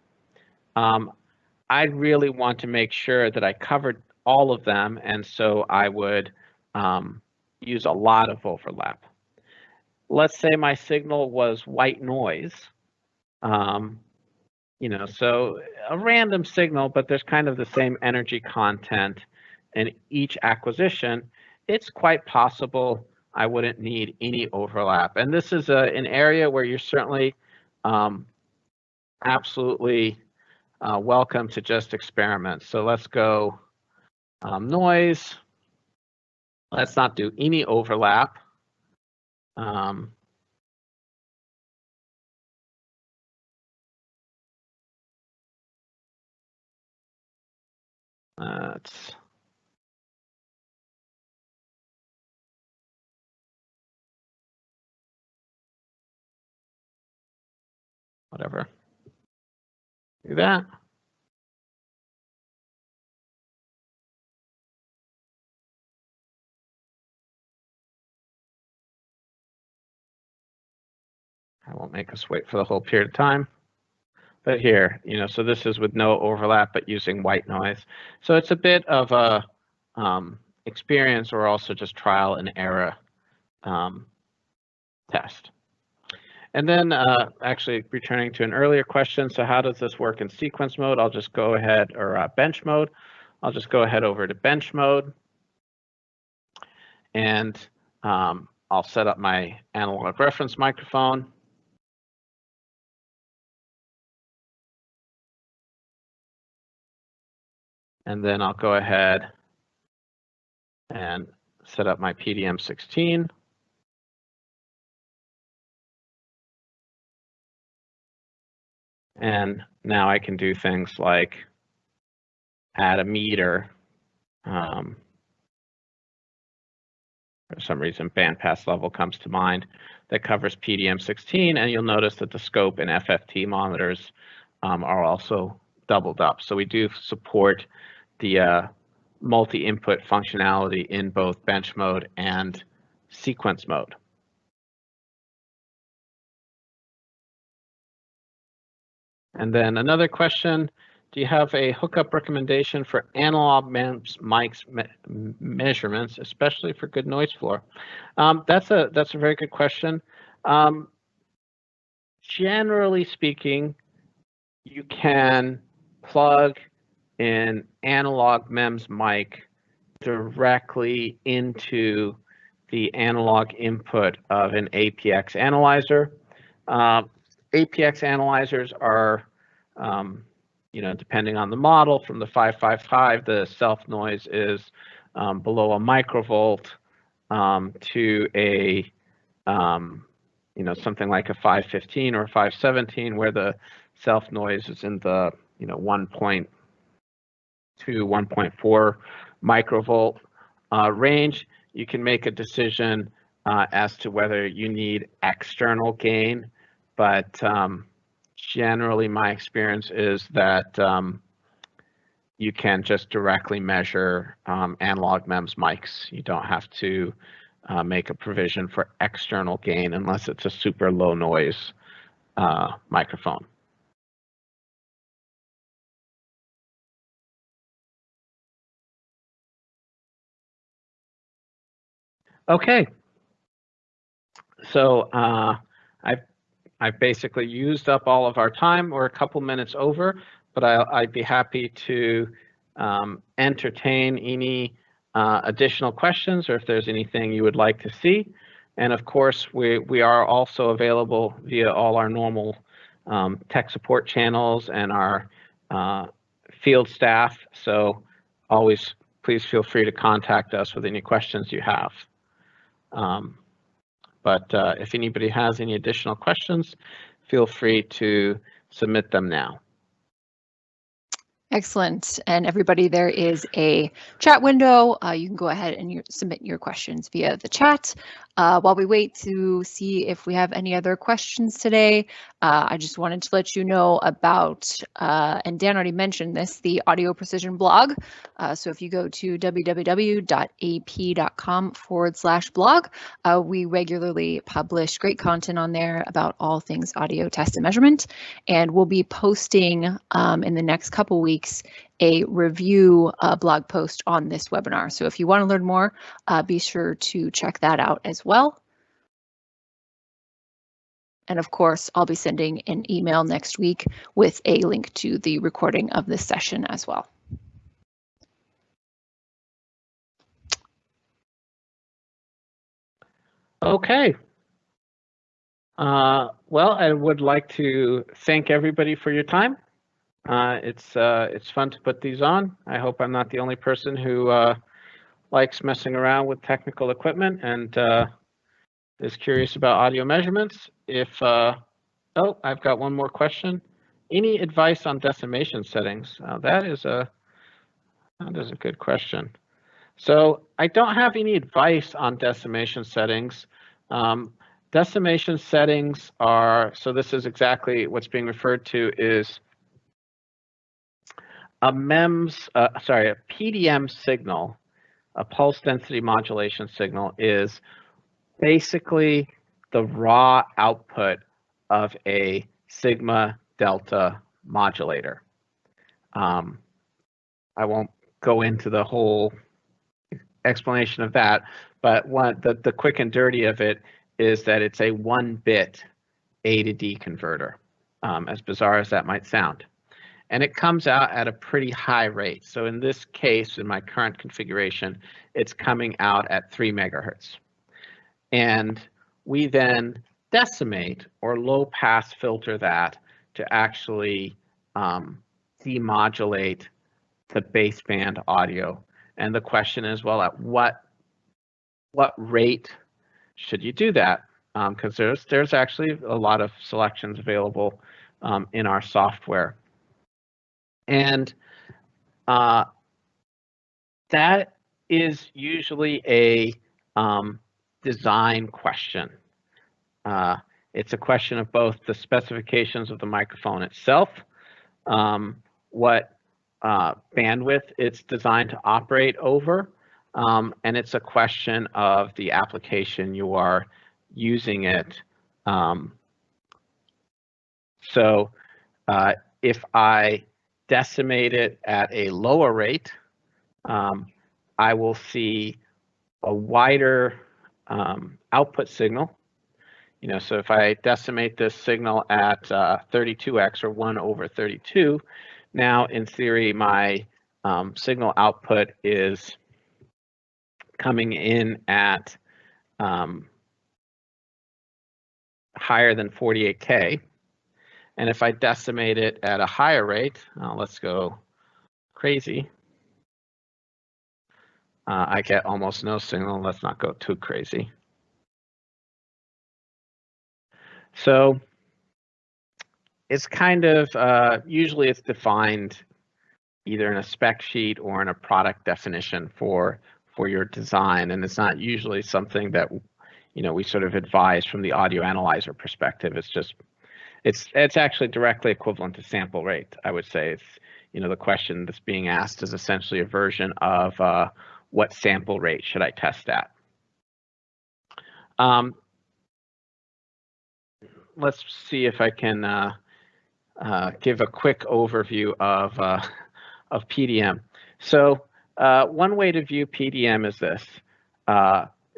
I'd really want to make sure that I covered all of them, and so I would use a lot of overlap. Let's say my signal was white noise, you know, so a random signal, but there's kind of the same energy content in each acquisition. It's quite possible I wouldn't need any overlap. And this is an area where you're certainly absolutely welcome to just experiment. So let's go noise. Let's not do any overlap. Let's whatever. Do that. I won't make us wait for the whole period of time. But here, you know, so this is with no overlap, but using white noise. So it's a bit of a experience, or also just trial and error test. And then actually returning to an earlier question, so how does this work in sequence mode? I'll just go ahead, or bench mode. I'll just go ahead over to bench mode. And I'll set up my analog reference microphone. And then I'll go ahead and set up my PDM-16. And now I can do things like add a meter. For some reason, bandpass level comes to mind that covers PDM-16, and you'll notice that the scope and FFT monitors are also doubled up. So we do support the multi-input functionality in both bench mode and sequence mode. And then another question, do you have a hookup recommendation for analog MEMS mics measurements, especially for good noise floor? That's a very good question. Generally speaking, you can plug an analog MEMS mic directly into the analog input of an APX analyzer. APX analyzers are, you know, depending on the model, from the 555, the self noise is below a microvolt to a, you know, something like a 515 or a 517, where the self noise is in the, you know, 1.2, 1.4 microvolt range. You can make a decision as to whether you need external gain, but generally my experience is that you can just directly measure analog MEMS mics. You don't have to make a provision for external gain unless it's a super low noise microphone. Okay, So I've basically used up all of our time. We're a couple minutes over, but I'd be happy to entertain any additional questions, or if there's anything you would like to see. And of course, we are also available via all our normal tech support channels and our field staff. So always please feel free to contact us with any questions you have. But if anybody has any additional questions, feel free to submit them now. Excellent. And everybody, there is a chat window. You can go ahead and submit your questions via the chat. While we wait to see if we have any other questions today, I just wanted to let you know about, and Dan already mentioned this, the Audio Precision blog. So if you go to www.ap.com/blog, we regularly publish great content on there about all things audio test and measurement. And we'll be posting in the next couple weeks a review blog post on this webinar. So if you want to learn more, be sure to check that out as well. And of course, I'll be sending an email next week with a link to the recording of this session as well. Okay. Well, I would like to thank everybody for your time. It's fun to put these on. I hope I'm not the only person who likes messing around with technical equipment and is curious about audio measurements. If oh, I've got one more question. Any advice on decimation settings? That is a good question. So I don't have any advice on decimation settings. Decimation settings are, so this is exactly what's being referred to is a MEMS, a PDM signal, a pulse density modulation signal, is basically the raw output of a sigma delta modulator. I won't go into the whole explanation of that, but the quick and dirty of it is that it's a 1-bit A to D converter, as bizarre as that might sound. And it comes out at a pretty high rate. So in this case, in my current configuration, it's coming out at 3 megahertz. And we then decimate or low pass filter that to actually demodulate the baseband audio. And the question is, well, at what rate should you do that? Because there's actually a lot of selections available in our software. And that is usually a design question. It's a question of both the specifications of the microphone itself, what bandwidth it's designed to operate over, and it's a question of the application you are using it. So if I decimate it at a lower rate, I will see a wider output signal. You know, so if I decimate this signal at 32x or 1/32, now in theory my signal output is coming in at higher than 48K. And if I decimate it at a higher rate, let's go crazy. I get almost no signal. Let's not go too crazy. So it's kind of, usually it's defined either in a spec sheet or in a product definition for your design. And it's not usually something that, you know, we sort of advise from the audio analyzer perspective. It's just, it's actually directly equivalent to sample rate, I would say. It's, you know, the question that's being asked is essentially a version of what sample rate should I test at? Let's see if I can give a quick overview of PDM. So one way to view PDM is this.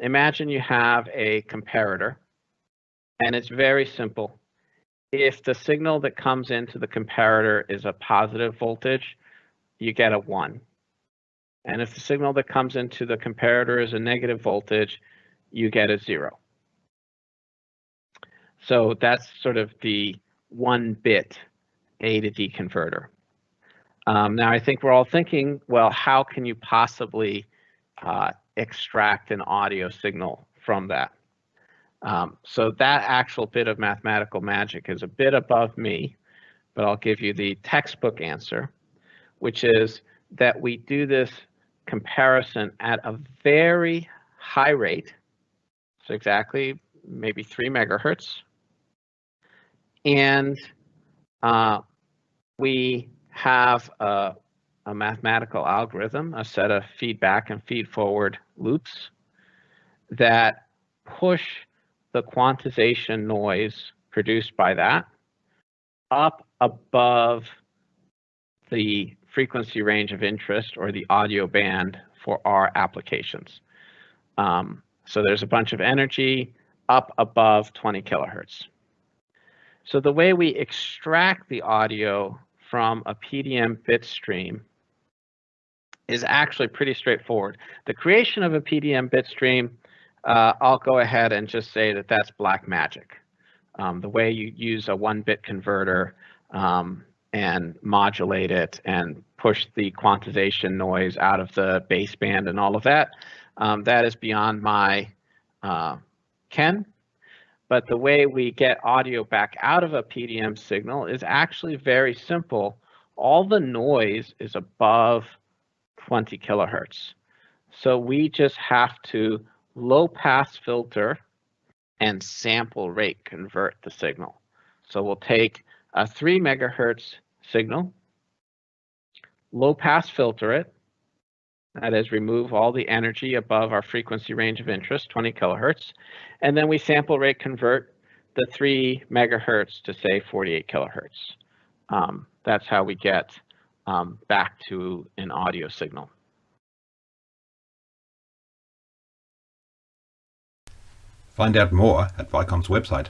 Imagine you have a comparator, And it's very simple. If the signal that comes into the comparator is a positive voltage, you get a 1. And if the signal that comes into the comparator is a negative voltage, you get a 0. So that's sort of the 1-bit A to D converter. Now, I think we're all thinking, well, how can you possibly extract an audio signal from that? So that actual bit of mathematical magic is a bit above me, but I'll give you the textbook answer, which is that we do this comparison at a very high rate, so exactly maybe 3 megahertz, and we have a mathematical algorithm, a set of feedback and feed-forward loops that push the quantization noise produced by that up above the frequency range of interest, or the audio band, for our applications. So there's a bunch of energy up above 20 kilohertz. So the way we extract the audio from a PDM bit stream is actually pretty straightforward. The creation of a PDM bit stream, I'll go ahead and just say that that's black magic. The way you use a 1-bit converter and modulate it and push the quantization noise out of the baseband and all of that, that is beyond my ken. But the way we get audio back out of a PDM signal is actually very simple. All the noise is above 20 kilohertz. So we just have to low pass filter and sample rate convert the signal. So we'll take a 3 megahertz signal, low pass filter it, that is, remove all the energy above our frequency range of interest, 20 kilohertz, and then we sample rate convert the 3 megahertz to, say, 48 kilohertz. That's how we get back to an audio signal. Find out more at Vicom's website.